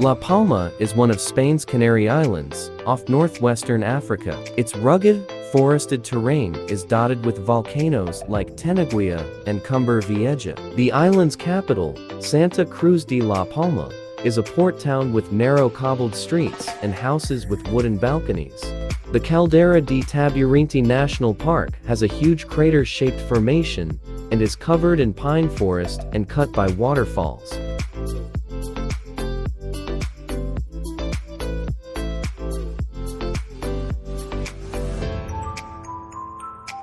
La Palma is one of Spain's Canary Islands, off northwestern Africa. Its rugged, forested terrain is dotted with volcanoes like Teneguia and Cumbre Vieja. The island's capital, Santa Cruz de la Palma, is a port town with narrow cobbled streets and houses with wooden balconies. The Caldera de Taburiente National Park has a huge crater-shaped formation and is covered in pine forest and cut by waterfalls.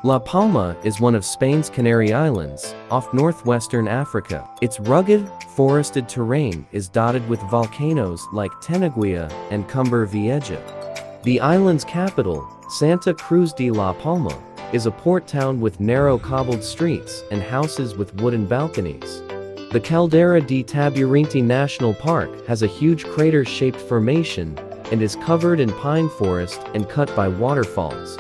La Palma is one of Spain's Canary Islands, off northwestern Africa. Its rugged, forested terrain is dotted with volcanoes like Teneguia and Cumbre Vieja. The island's capital, Santa Cruz de la Palma, is a port town with narrow cobbled streets and houses with wooden balconies. The Caldera de Taburiente National Park has a huge crater-shaped formation and is covered in pine forest and cut by waterfalls.